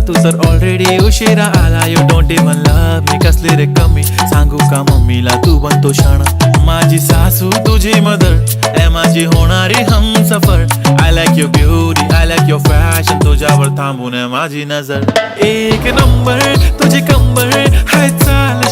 तू तर ऑलरेडी उशिरा आला. You don't even love me, कसली रे कमी सांगू का मम्मीला तू बनतो क्षण. माझी सासू तुझी मदर ए माझी होणारी Humsafar. I like your beauty, I like your fashion, तुझ्यावर थांबून माझी नजर. एक नंबर तुझी कंबर हाय चाल